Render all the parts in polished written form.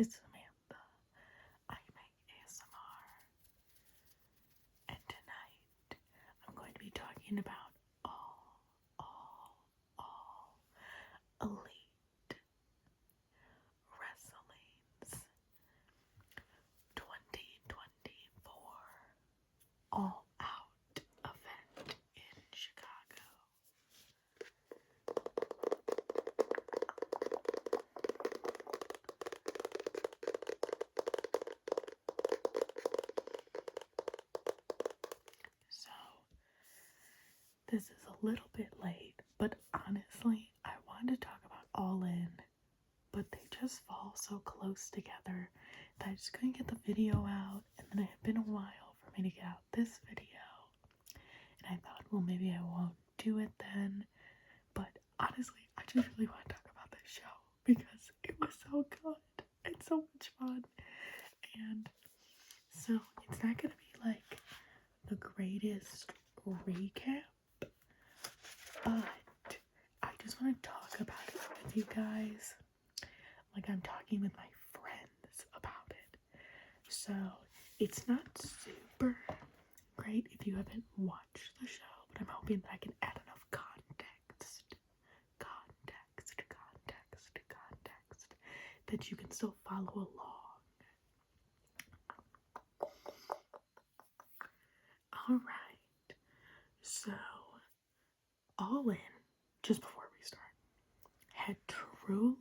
It's Samantha. I make ASMR. And tonight I'm going to be talking about all elite wrestling's 2024 All Out event in Chicago. So, this is a little bit late, but honestly, I wanted to talk about All In, but they just fall so close together that I just couldn't get the video out, and then it had been a while for me to get out this video, and I thought, well, maybe I won't do it then, but honestly, I just really want to talk about this show, because it was so good, and so much fun, and so it's not gonna be like the greatest recap, but I just want to talk about it with you guys like I'm talking with my friends about it. So it's not super great if you haven't watched the show, but I'm hoping that I can add enough context that you can still follow along. Alright, so All In, just before we start, had truly,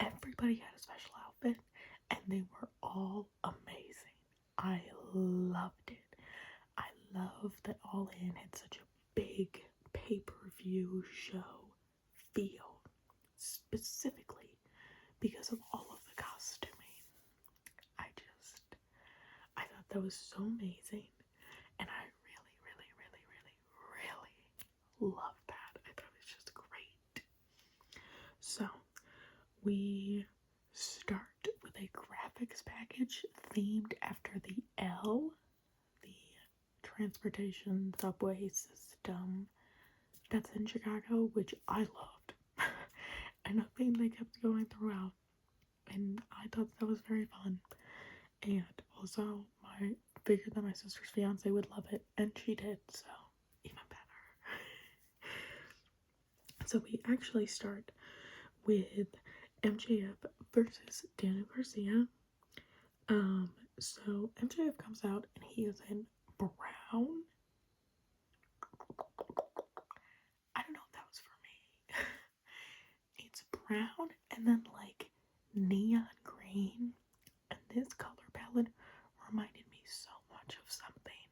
everybody had a special outfit and they were all amazing. I loved it. I love that All In had such a big pay-per-view show feel, specifically because of all of the costuming. I thought that was so amazing, and I really loved that. I thought it was just great. So, we start with a graphics package themed after the L, the transportation subway system that's in Chicago, which I loved. And a theme they kept going throughout. And I thought that was very fun. And also, I figured that my sister's fiance would love it, and she did, so even better. So we actually start with MJF versus Daniel Garcia. So MJF comes out and he is in brown. I don't know if that was for me. It's brown and then like neon green, and this color palette reminded me so much of something,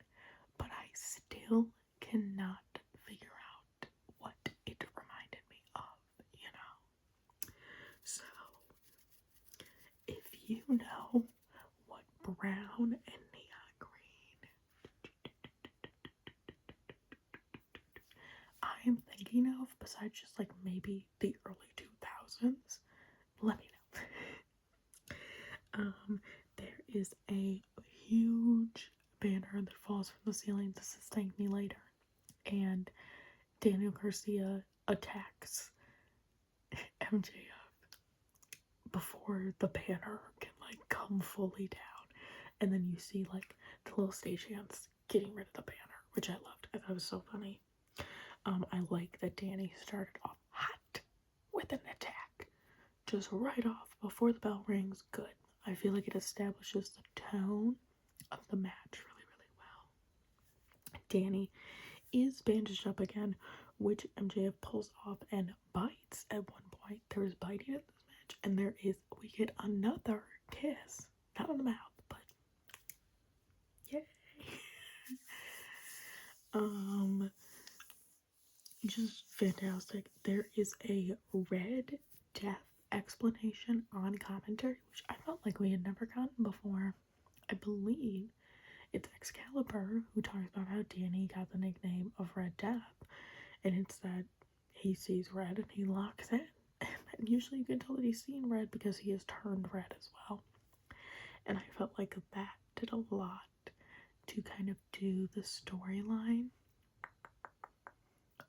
but I still cannot figure out what it reminded me of, you know? So, if you know what brown and neon green I am thinking of, besides just like maybe the early 2000s, let me know. There is a huge banner that falls from the ceiling. This is Thank Me Later. And Daniel Garcia attacks MJF before the banner can like come fully down. And then you see like the little stagehands getting rid of the banner, which I loved. I thought it was so funny. I like that Danny started off hot with an attack. Just right off before the bell rings. Good. I feel like it establishes the tone of the match really well. Danny is bandaged up again, which MJF pulls off and bites at one point. There is biting at this match, and we get another kiss. Not on the mouth, but yay. Just fantastic. There is a Red Death explanation on commentary, which I felt like we had never gotten before. I believe it's Excalibur who talks about how Danny got the nickname of Red Death, and it's that he sees red and he locks in. And usually you can tell that he's seen red because he has turned red as well. And I felt like that did a lot to kind of do the storyline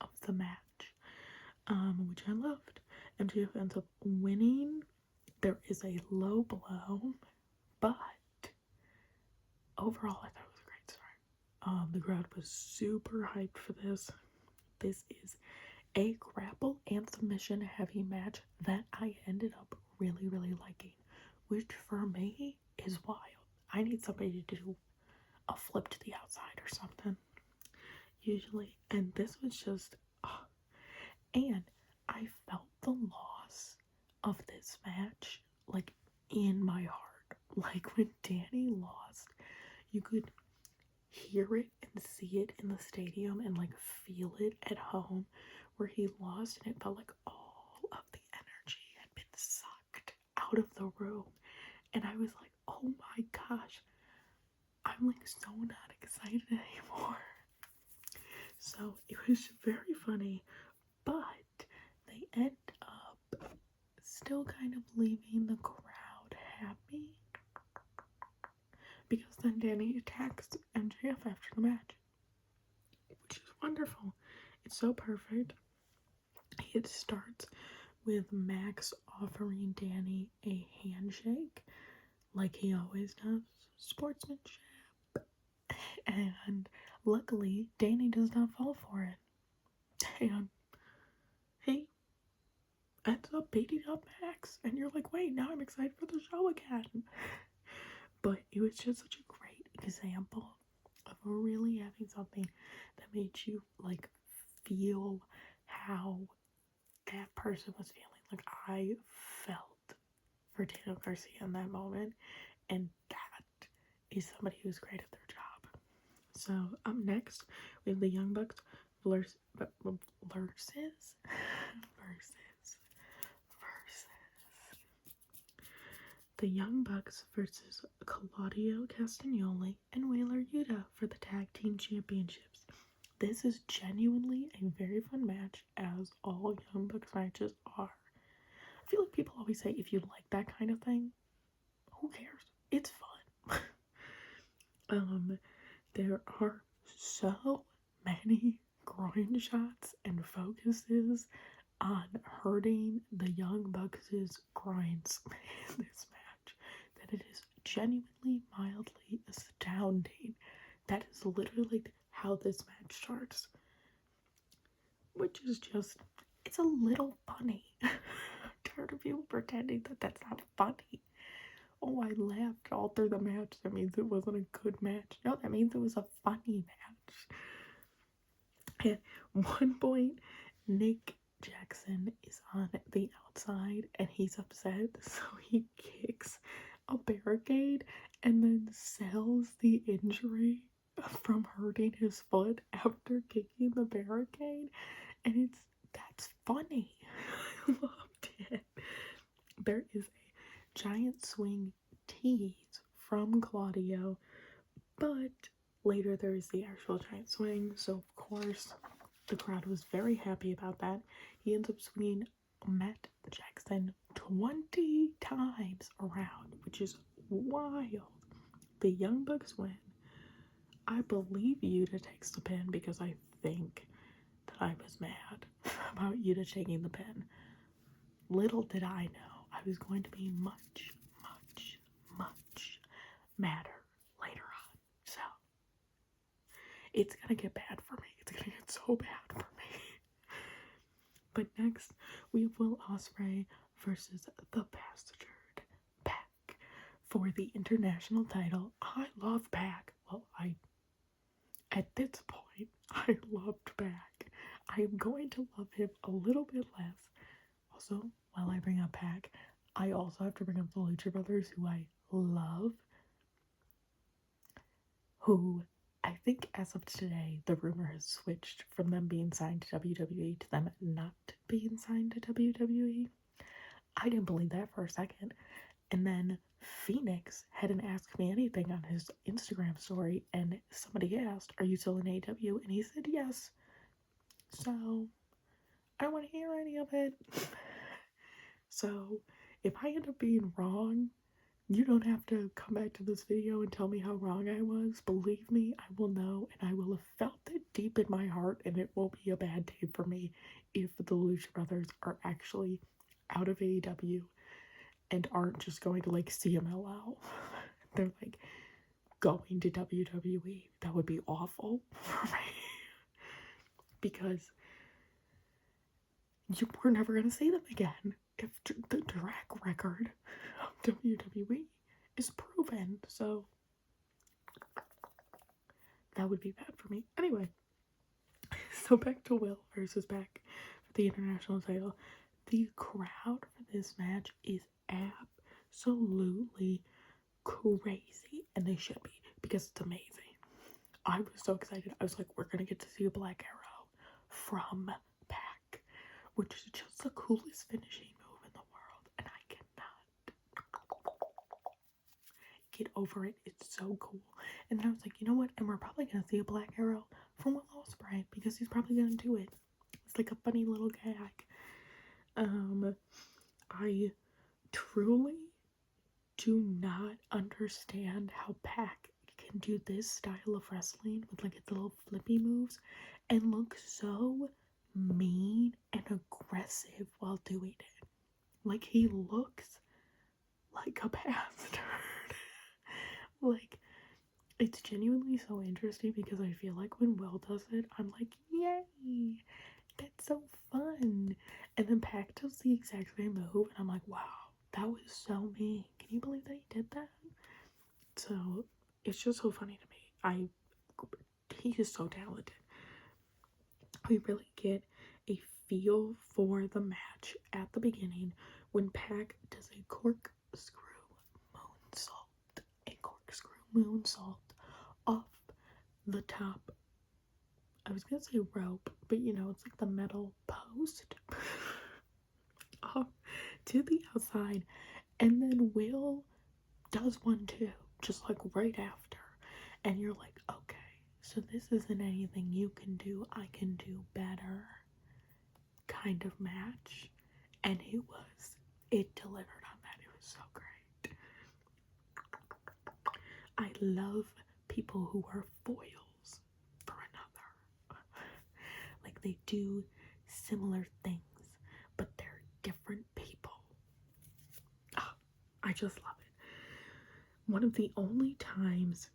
of the match, which I loved. MJF ends up winning There is a low blow, but overall I thought it was a great start. The crowd was super hyped for this. This is a grapple and submission heavy match that I ended up really, really liking, which for me is wild. I need somebody to do a flip to the outside or something, usually, and this was just, and I felt the loss of this match, like, in my heart. Like, when Danny lost, you could hear it and see it in the stadium and, like, feel it at home, where he lost, and it felt like all of the energy had been sucked out of the room. And I was like, oh my gosh, I'm like so not excited anymore. So it was very funny, but they end up still kind of leaving the crowd happy, because then Danny attacks MJF after the match, which is wonderful. It's so perfect. It starts with Max offering Danny a handshake, like he always does, sportsmanship. And luckily, Danny does not fall for it. And he ends up beating up Max. And you're like, wait, now I'm excited for the show again. But it was just such a great example of really having something that made you, like, feel how that person was feeling. Like, I felt for Daniel Garcia in that moment. And that is somebody who's great at their job. So, up next, we have the Young Bucks versus the Young Bucks versus Claudio Castagnoli and Wheeler Yuta for the Tag Team Championships. This is genuinely a very fun match, as all Young Bucks matches are. I feel like people always say, if you like that kind of thing, who cares? It's fun. There are so many groin shots and focuses on hurting the Young Bucks' groins in this match that it is genuinely mildly astounding. That is literally how this match starts, which is just, it's a little funny. Tired of people pretending that that's not funny. Oh, I laughed all through the match. That means it wasn't a good match. No, that means it was a funny match. At one point, Nick Jackson is on the outside and he's upset, so he kicks a barricade and then sells the injury from hurting his foot after kicking the barricade. And that's funny. I loved it. There is a giant swing tease from Claudio, but later there is the actual giant swing, so of course the crowd was very happy about that. He ends up swinging Matt Jackson 20 times around, which is wild. The Young Bucks win. I believe Yuta takes the pin, because I think that I was mad about Yuta taking the pin. Little did I know I was going to be much, much, much madder later on. So, it's gonna get bad for me. It's gonna get so bad for me. But next, we have Will Ospreay versus the Bastard Pac for the international title. I love Pac. Well, at this point, I loved Pac. I am going to love him a little bit less. Also, while I bring up Pac, I also have to bring up the Lucha Brothers, who I love, who I think as of today, the rumor has switched from them being signed to WWE to them not being signed to WWE. I didn't believe that for a second. And then Phoenix had an Ask Me Anything on his Instagram story, and somebody asked, are you still in AEW? And he said yes. So, I don't want to hear any of it. So, if I end up being wrong, you don't have to come back to this video and tell me how wrong I was. Believe me, I will know, and I will have felt it deep in my heart, and it won't be a bad day for me if the Lucha Brothers are actually out of AEW and aren't just going to like CMLL. They're like going to WWE. That would be awful for me. Because we're never going to see them again if the track record of WWE is proven. So that would be bad for me. Anyway, so back to Will versus Beck for the international title. The crowd for this match is absolutely crazy, and they should be, because it's amazing. I was so excited. I was like, we're gonna get to see a Black Arrow from Pac, which is just the coolest finishing move in the world, and I cannot get over it. It's so cool. And then I was like, you know what? And we're probably gonna see a Black Arrow from Will Ospreay, because he's probably gonna do it. It's like a funny little gag. I truly do not understand how Pac can do this style of wrestling with like its little flippy moves and look so mean and aggressive while doing it. Like, he looks like a bastard. Like, it's genuinely so interesting, because I feel like when Will does it, I'm like, yay, that's so fun. And then Pac does the exact same move, and I'm like, wow, that was so mean. Can you believe that he did that? So it's just so funny to me. He is so talented. We really get a feel for the match at the beginning when Pac does a corkscrew moonsault off the top. I was gonna say rope, but you know, it's like the metal post off to the outside, and then Will does one too, just like right after, and you're like, okay, so this isn't anything you can do, I can do better kind of match. And it delivered on that. It was so great. I love people who are foils for another. Like, they do similar things, but they're different people. I just love it. One of the only times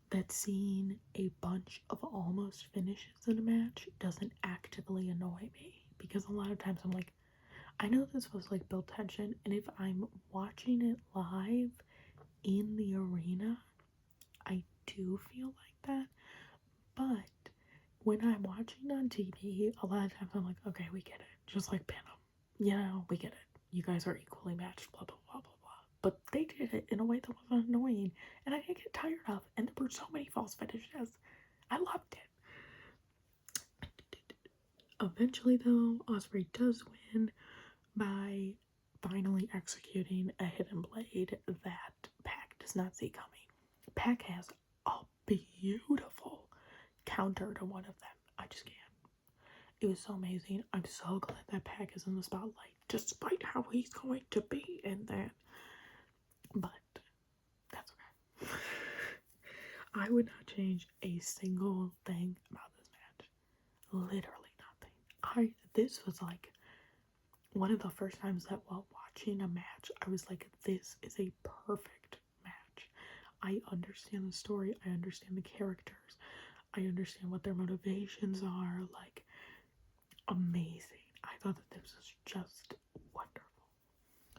that seeing a bunch of almost finishes in a match doesn't actively annoy me, because a lot of times I'm like, I know this was like build tension, and if I'm watching it live in the arena, I do feel like that. But when I'm watching on TV, a lot of times I'm like, okay, we get it. Just like pin them. You know, we get it. You guys are equally matched, blah, blah, blah, blah, blah. But they did it in a way that wasn't annoying, and I didn't get tired of. And there were so many false finishes. I loved it. Eventually, though, Ospreay does win by finally executing a hidden blade that Pac does not see coming. Pac has a beautiful counter to one of them. I just can't. It was so amazing. I'm so glad that Pac is in the spotlight, despite how he's going to be in that. But that's okay. I would not change a single thing about this match. Literally nothing. This was like one of the first times that while watching a match, I was like, this is a perfect match. I understand the story. I understand the characters. I understand what their motivations are. Like, amazing. I thought that this was just wonderful.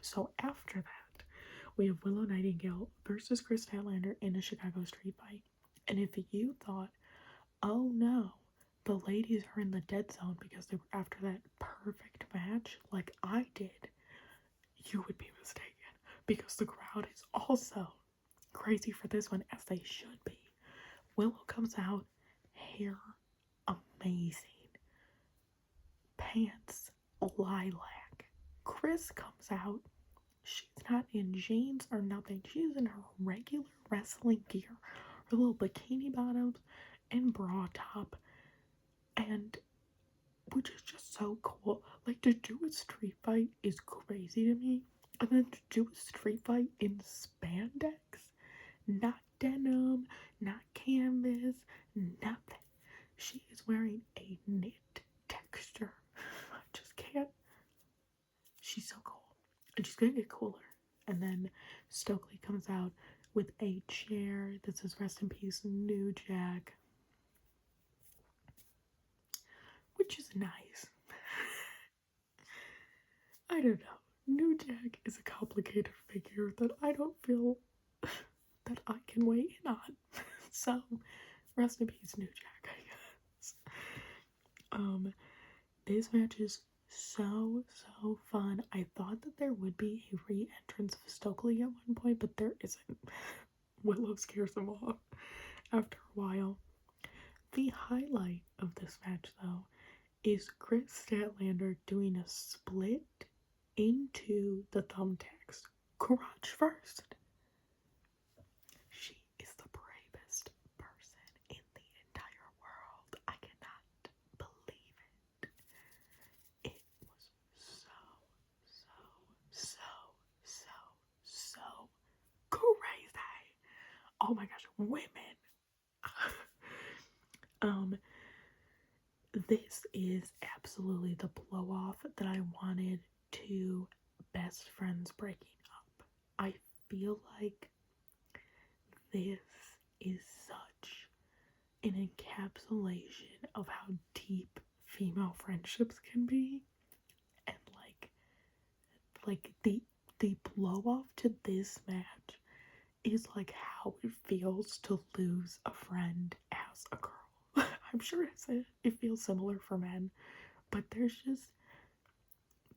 So after that, we have Willow Nightingale versus Statlander in a Chicago street fight. And if you thought, oh no, the ladies are in the dead zone because they were after that perfect match, like I did, you would be mistaken, because the crowd is also crazy for this one, as they should be. Willow comes out, hair amazing, pants lilac. Chris comes out, she's not in jeans or nothing, she's in her regular wrestling gear, her little bikini bottoms and bra top, and which is just so cool. Like, to do a street fight is crazy to me, and then to do a street fight in spandex, not denim, not canvas, nothing. She is wearing a knit texture. I just can't. She's so cool, and she's gonna get cooler. And then Stokely comes out with a chair that says rest in peace, New Jack. Which is nice. I don't know. New Jack is a complicated figure that I don't feel that I can weigh in on. So, rest in peace, New Jack, I guess. This match is so fun. I thought that there would be a re-entrance of Stokely at one point, but there isn't. Willow scares him off after a while. The highlight of this match, though, is Chris Statlander doing a split into the thumbtacks, crotch first. She is the bravest person in the entire world. I cannot believe it. It was so crazy. Oh my gosh, women. This is absolutely the blow off that I wanted to best friends breaking up. I feel like this is such an encapsulation of how deep female friendships can be, and like the blow off to this match is like how it feels to lose a friend as a girl. I'm sure it feels similar for men, but there's just,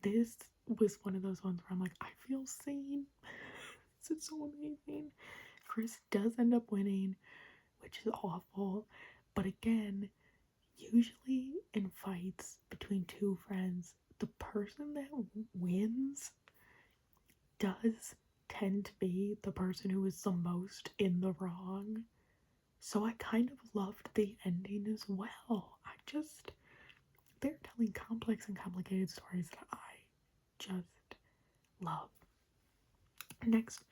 this was one of those ones where I'm like, I feel seen. This is so amazing. Chris does end up winning, which is awful, but again, usually in fights between two friends, the person that wins does tend to be the person who is the most in the wrong. So I kind of loved the ending as well. They're telling complex and complicated stories that I just love. Next,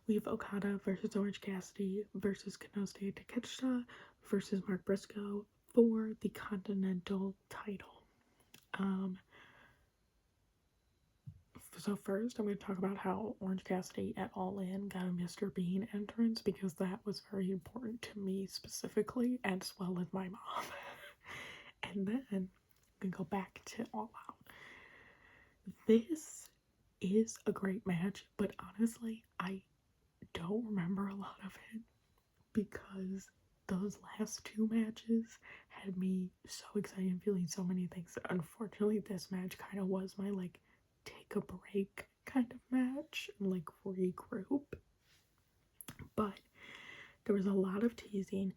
we have Okada versus Orange Cassidy versus Kenosuke Takeshita versus Mark Briscoe for the Continental title. So first, I'm going to talk about how Orange Cassidy at All In got a Mr. Bean entrance, because that was very important to me specifically, as well as my mom. And then I'm going to go back to All Out. This is a great match, but honestly, I don't remember a lot of it, because those last two matches had me so excited and feeling so many things. Unfortunately, this match kind of was my take a break kind of match and regroup. But there was a lot of teasing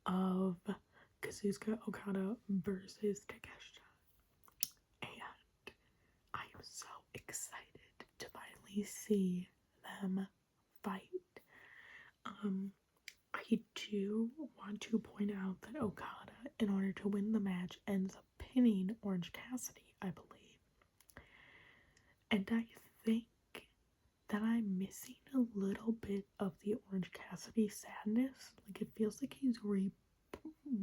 of Kazuchika Okada versus Takeshita, and I am so excited to finally see them fight. I do want to point out that Okada, in order to win the match, ends up pinning Orange Cassidy, I believe. And I think that I'm missing a little bit of the Orange Cassidy sadness. It feels like he's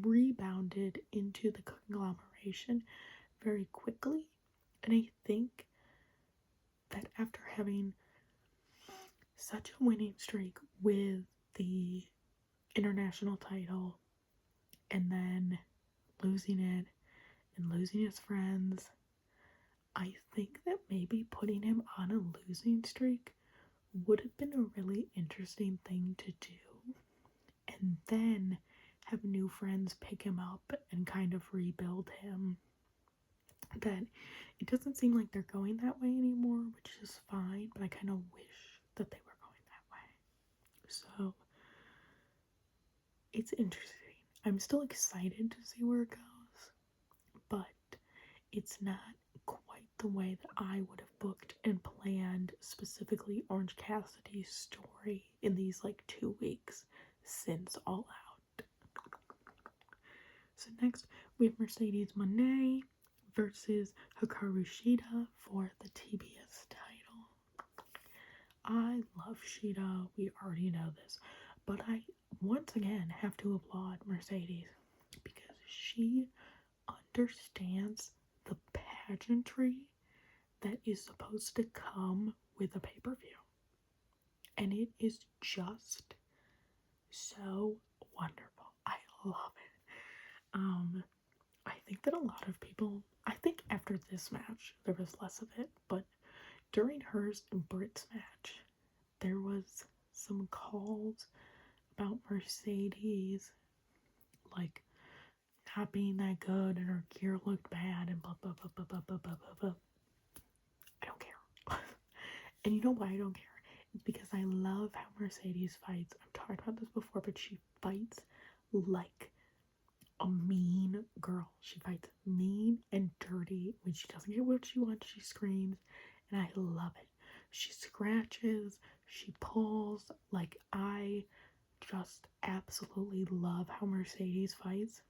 rebounded into the conglomeration very quickly. And I think that after having such a winning streak with the international title, and then losing it, and losing his friends, I think that maybe putting him on a losing streak would have been a really interesting thing to do, and then have new friends pick him up and kind of rebuild him. But it doesn't seem like they're going that way anymore, which is fine, but I kind of wish that they were going that way. So it's interesting. I'm still excited to see where it goes, but it's not quite the way that I would have booked and planned specifically Orange Cassidy's story in these 2 weeks since All Out. So next we have Mercedes Mone versus Hikaru Shida for the TBS title. I love Shida, we already know this, but I once again have to applaud Mercedes, because she understands the pageantry that is supposed to come with a pay-per-view. And it is just so wonderful. I love it. I think that a lot of people, I think after this match, there was less of it, but during hers and Britt's match, there was some calls about Mercedes, like, not being that good and her gear looked bad and blah, blah, blah, blah, blah, blah, blah, blah, blah. I don't care. And you know why I don't care? It's because I love how Mercedes fights. I've talked about this before, but she fights like a mean girl. She fights mean and dirty. When she doesn't get what she wants, she screams, and I love it. She scratches, she pulls. Like, I just absolutely love how Mercedes fights.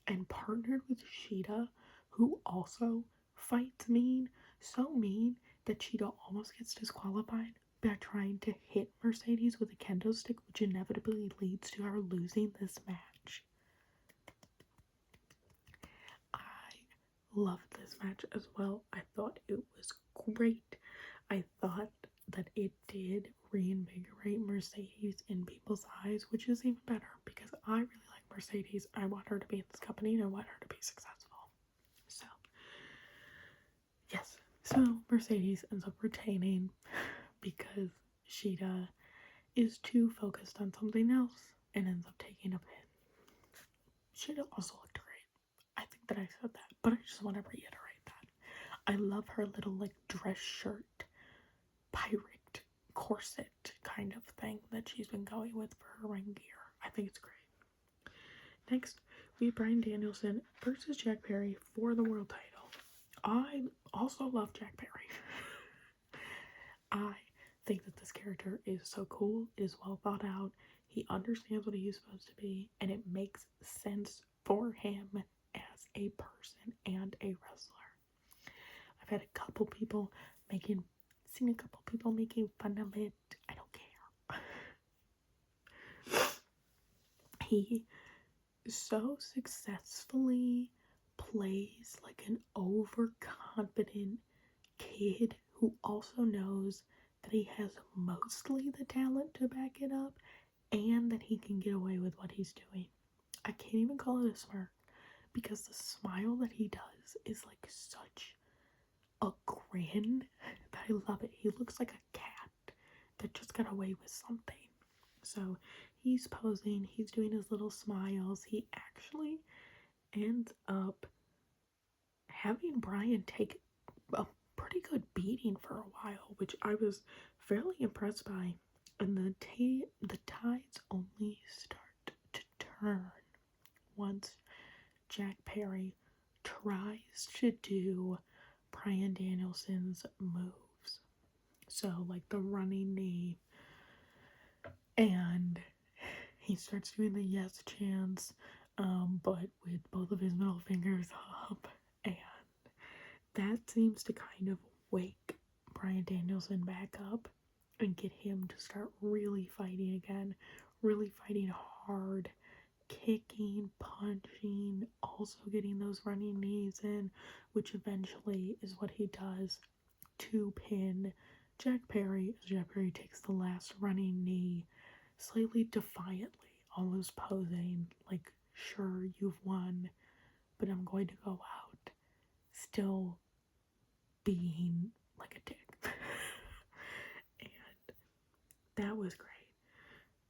And partnered with Shida, who also fights mean, so mean that Shida almost gets disqualified by trying to hit Mercedes with a kendo stick, which inevitably leads to her losing this match. Loved this match as well. I thought it was great. I thought that it did reinvigorate Mercedes in people's eyes, which is even better because I really like Mercedes. I want her to be in this company and I want her to be successful. So, yes. So, Mercedes ends up retaining because Shida is too focused on something else and ends up taking a pin. Shida also looked great. I think that I said that, but I just want to reiterate that. I love her little, like, dress shirt, pirate corset kind of thing that she's been going with for her ring gear. I think it's great. Next, we have Bryan Danielson versus Jack Perry for the world title. I also love Jack Perry. I think that this character is so cool, is well thought out. He understands what he's supposed to be, and it makes sense for him as a person and a wrestler. I've had a couple people seen a couple people making fun of it. I don't care. He so successfully plays like an overconfident kid who also knows that he has mostly the talent to back it up and that he can get away with what he's doing. I can't even call it a smirk because the smile that he does is like such a grin that I love it. He looks like a cat that just got away with something. So he's posing, he's doing his little smiles. He actually ends up having Bryan take a pretty good beating for a while, which I was fairly impressed by. And the tides only start to turn once Jack Perry tries to do Bryan Danielson's moves. So, like the running knee, and he starts doing the yes chants, but with both of his middle fingers up, and that seems to kind of wake Bryan Danielson back up and get him to start really fighting again, really fighting hard, kicking, punching, also getting those running knees in, which eventually is what he does to pin Jack Perry as Jack Perry takes the last running knee, slightly defiantly, almost posing like, sure, you've won, but I'm going to go out still being like a dick. And that was great.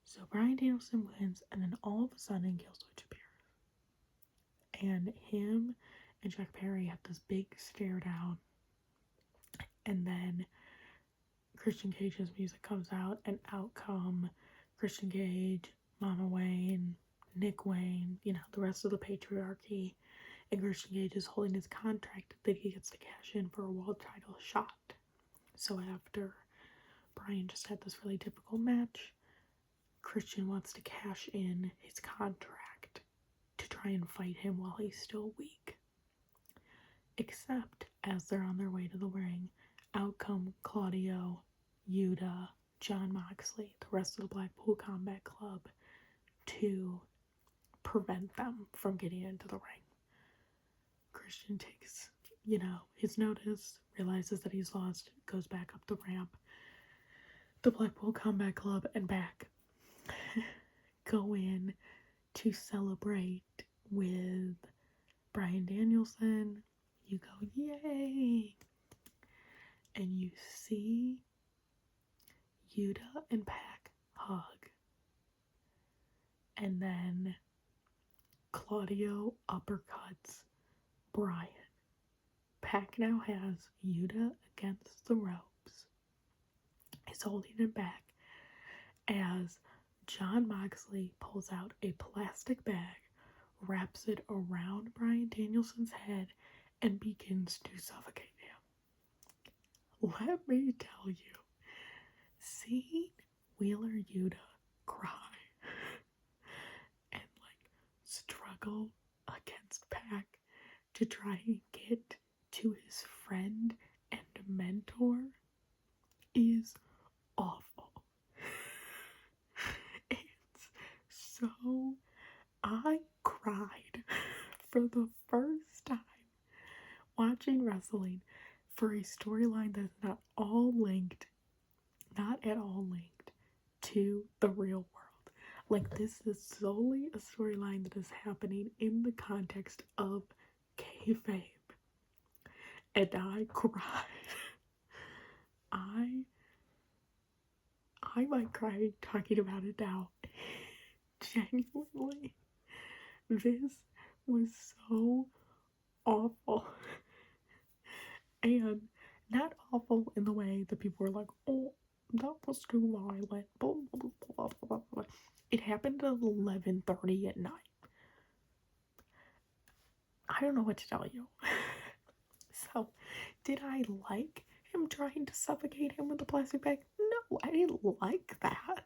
So Bryan Danielson wins, and then all of a sudden Killswitch appears. And him and Jack Perry have this big stare down. And then Christian Cage's music comes out, and out come Christian Cage, Mama Wayne, Nick Wayne, the rest of the patriarchy. And Christian Cage is holding his contract that he gets to cash in for a world title shot. So after Bryan just had this really difficult match, Christian wants to cash in his contract to try and fight him while he's still weak. Except, as they're on their way to the ring, out come Claudio, Yuta, Jon Moxley, the rest of the Blackpool Combat Club, to prevent them from getting into the ring. Christian takes, his notice, realizes that he's lost, goes back up the ramp, the Blackpool Combat Club and back go in to celebrate with Bryan Danielson. You go, yay! And you see Yuta and Pac hug. And then Claudio uppercuts Bryan. Pac now has Yuta against the ropes. He's holding him back as Jon Moxley pulls out a plastic bag, wraps it around Bryan Danielson's head, and begins to suffocate him. Let me tell you, seeing Wheeler Yuta cry and struggle against Pac to try and get to his friend and mentor is awful. It's so... I cried for the first time watching wrestling for a storyline that's not at all linked to the real world. This is solely a storyline that is happening in the context of kayfabe. And I cried. I might cry talking about it now. Genuinely. This was so awful. And not awful in the way that people were like, oh, that was too violent. Blah, blah, blah, blah, blah. It happened at 11:30 at night. I don't know what to tell you. So, did I like him trying to suffocate him with a plastic bag? No, I didn't like that.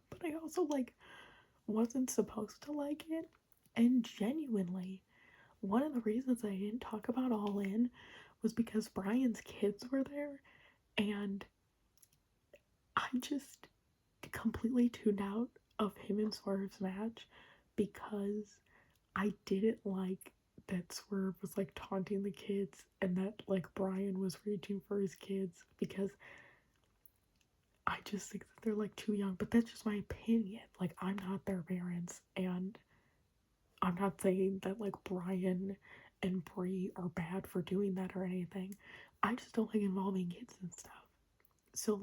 But I also, wasn't supposed to like it. And genuinely, one of the reasons I didn't talk about All In was because Bryan's kids were there, and I just completely tuned out of him and Swerve's match because I didn't like that Swerve was taunting the kids and that Bryan was reaching for his kids, because I just think that they're too young. But that's just my opinion. I'm not their parents, and I'm not saying that Bryan and Brie are bad for doing that or anything. I just don't like involving kids and stuff. So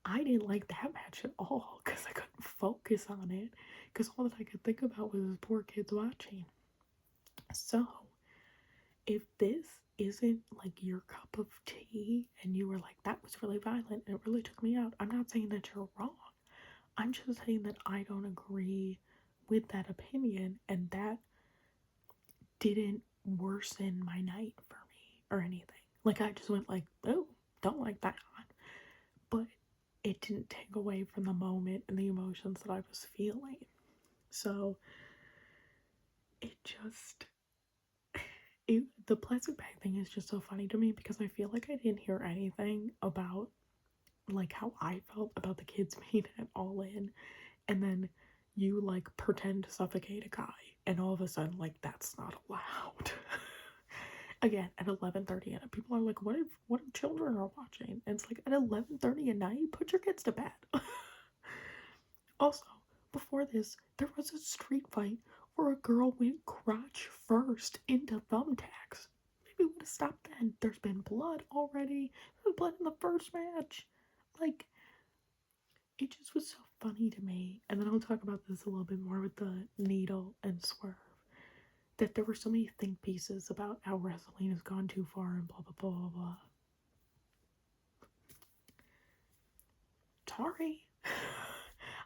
I didn't like that match at all because I couldn't focus on it, because all that I could think about was his poor kids watching. So if this isn't your cup of tea and you were like, that was really violent and it really took me out, I'm not saying that you're wrong. I'm just saying that I don't agree with that opinion, and that didn't worsen my night for me or anything. I just went oh, don't like that. But it didn't take away from the moment and the emotions that I was feeling. So the plastic bag thing is just so funny to me, because I feel like I didn't hear anything about how I felt about the kids being at All In, and then you pretend to suffocate a guy, and all of a sudden that's not allowed. Again, at 11:30 at night, people are like, what if children are watching? And it's at 11:30 at night, put your kids to bed. Also, before this, there was a street fight where a girl went crotch first into thumbtacks. Maybe would have stopped then. There's been blood already. There was blood in the first match. It just was so funny to me. And then I'll talk about this a little bit more with the Needle and Swerve, that there were so many think pieces about how wrestling has gone too far and blah, blah, blah, blah, blah. Sorry.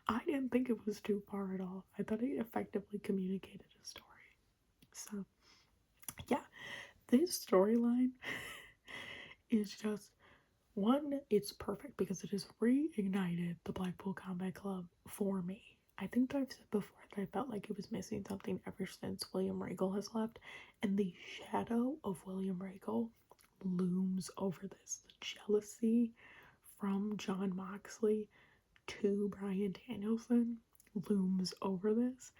I didn't think it was too far at all. I thought it effectively communicated a story. So, yeah, this storyline is just, one, it's perfect because it has reignited the Blackpool Combat Club for me. I think that I've said before that I felt like it was missing something ever since William Regal has left, and the shadow of William Regal looms over this. The jealousy from Jon Moxley to Bryan Danielson looms over this,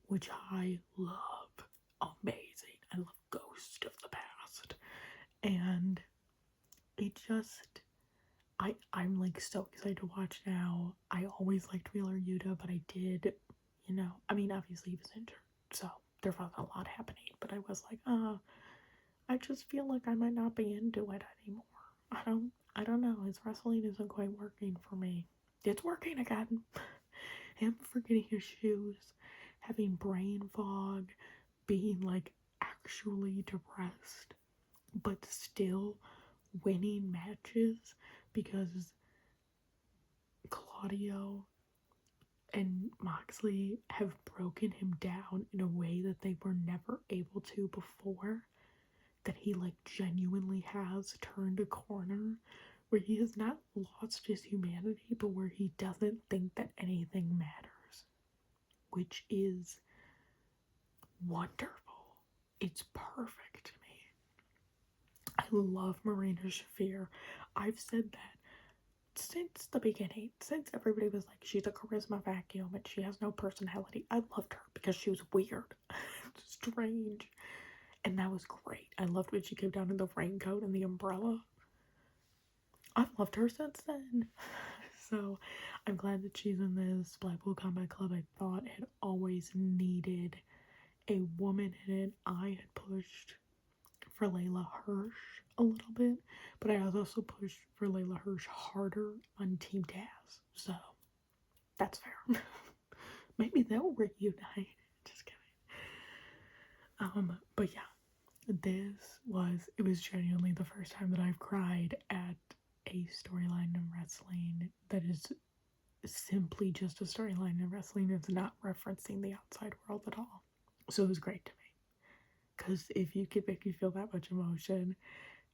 which I love. Amazing. I love Ghost of the Past. And it just, I'm like so excited to watch now. I always liked Wheeler Yuta, but I did, I mean, obviously he was injured, so there wasn't a lot happening, but I was like, I just feel like I might not be into it anymore. I don't know. His wrestling isn't quite working for me. It's working again. Him forgetting his shoes, having brain fog, being like actually depressed, but still winning matches because Claudio and Moxley have broken him down in a way that they were never able to before. That he like genuinely has turned a corner where he has not lost his humanity, but where he doesn't think that anything matters, which is wonderful. It's perfect to me. I love Marina Shafir. I've said that since the beginning, since everybody was like, she's a charisma vacuum and she has no personality. I loved her because she was weird, strange, and that was great. I loved when she came down in the raincoat and the umbrella. I've loved her since then. So I'm glad that she's in this. Blackpool Combat Club, I thought, had always needed a woman in it. I had pushed for Layla Hirsch a little bit, but I also pushed for Layla Hirsch harder on Team Taz. So that's fair. Maybe they'll reunite. Just kidding. But yeah, it was genuinely the first time that I've cried at a storyline in wrestling that is simply just a storyline in wrestling. It's not referencing the outside world at all. So it was great to me. Because if you could make me feel that much emotion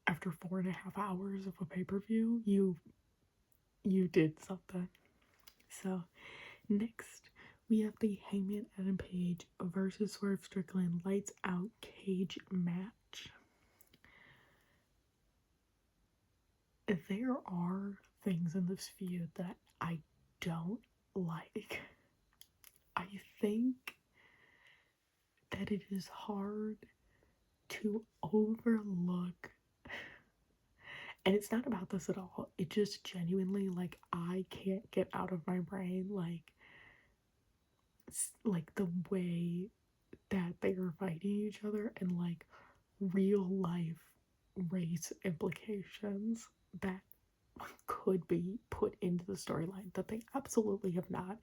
after 4.5 hours of a pay-per-view, you did something. So next we have the Hangman Adam Page versus Swerve Strickland lights out cage match. There are things in this feud that I don't like. I think that it is hard to overlook, and it's not about this at all. It just genuinely, like, I can't get out of my brain, like the way that they are fighting each other and like real life race implications that could be put into the storyline that they absolutely have not.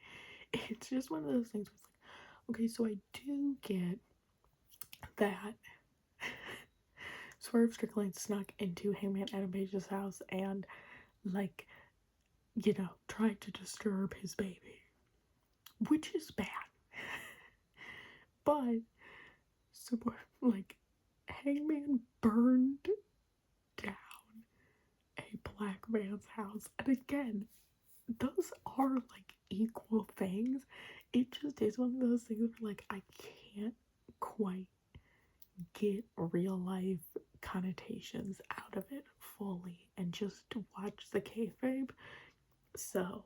It's just one of those things where it's like, okay, so I do get that Swerve Strickland snuck into Hangman Adam Page's house and, like, tried to disturb his baby, which is bad. But, so, like, Hangman burned down a black man's house. And again, those are, like, equal things. It just is one of those things where, like, I can't quite get real life connotations out of it fully and just to watch the kayfabe. So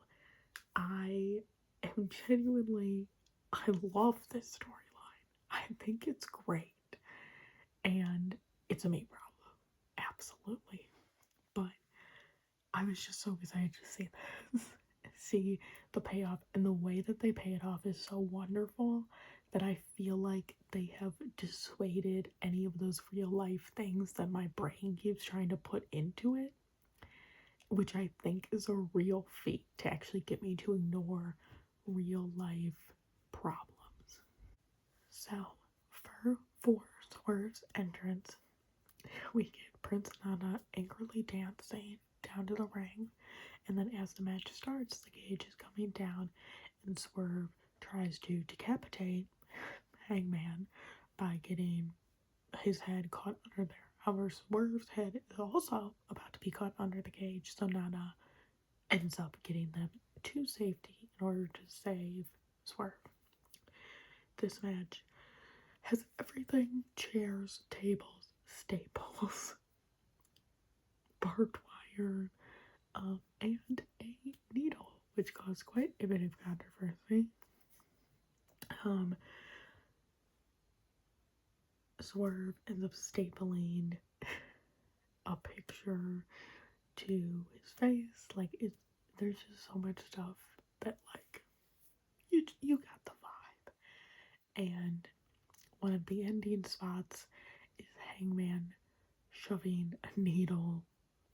I am genuinely, I love this storyline. I think it's great, and it's a me problem, absolutely. But I was just so excited to see this, see the payoff, and the way that they pay it off is so wonderful that I feel like they have dissuaded any of those real life things that my brain keeps trying to put into it, which I think is a real feat to actually get me to ignore real life problems. So, for Swerve's entrance, we get Prince Nana angrily dancing down to the ring, and then as the match starts, the cage is coming down, and Swerve tries to decapitate Hangman by getting his head caught under there. However, Swerve's head is also about to be caught under the cage, so Nana ends up getting them to safety in order to save Swerve. This match has everything: chairs, tables, staples, barbed wire, and a needle, which caused quite a bit of controversy. Swerve ends up stapling a picture to his face. Like, there's just so much stuff that, like, you got the vibe. And one of the ending spots is Hangman shoving a needle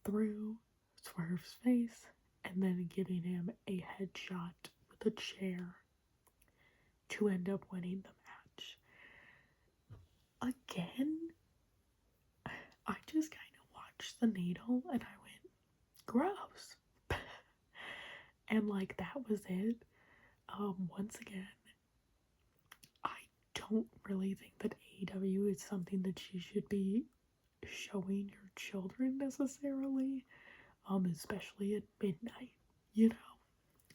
through Swerve's face and then giving him a headshot with a chair to end up winning the match. Again, I just kind of watched the needle and I went, gross. And like, that was it. Once again, I don't really think that AEW is something that you should be showing your children necessarily, especially at midnight, you know,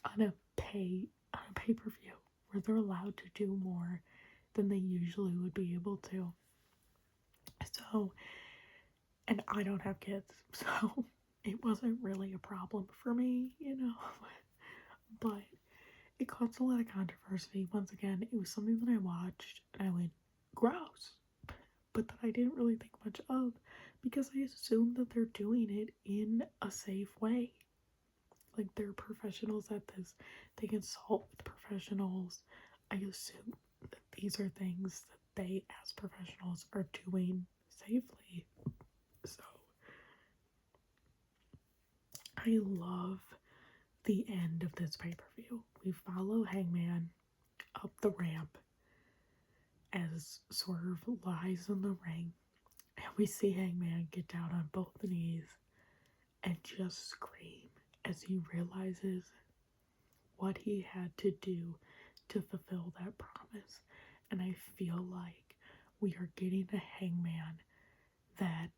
on a pay-per-view where they're allowed to do more than they usually would be able to. So, and I don't have kids, so it wasn't really a problem for me, you know, but it caused a lot of controversy. Once again, it was something that I watched and I went, gross, but that I didn't really think much of because I assumed that they're doing it in a safe way. Like, they're professionals at this. They consult with professionals. I assume that these are things that they, as professionals, are doing safely. So, I love the end of this pay-per-view. We follow Hangman up the ramp as Swerve lies in the ring, and we see Hangman get down on both knees and just scream as he realizes what he had to do to fulfill that promise. And I feel like we are getting a Hangman that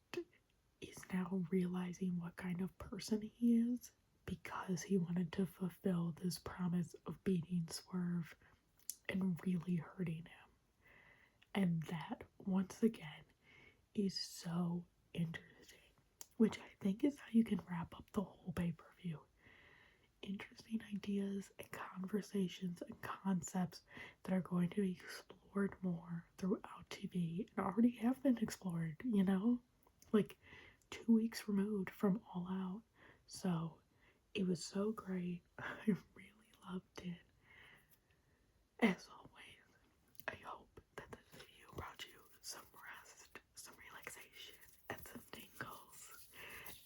is now realizing what kind of person he is because he wanted to fulfill this promise of beating Swerve and really hurting him. And that, once again, is so interesting, which I think is how you can wrap up the whole pay-per-view. Interesting ideas and conversations and concepts that are going to be explored more throughout TV and already have been explored, you know? Like, 2 weeks removed from All Out. So, it was so great. I really loved it. As always, I hope that this video brought you some rest, some relaxation, and some tingles.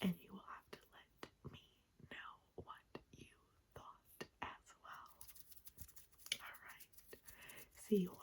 And you will have to let me know what you thought as well. Alright. See you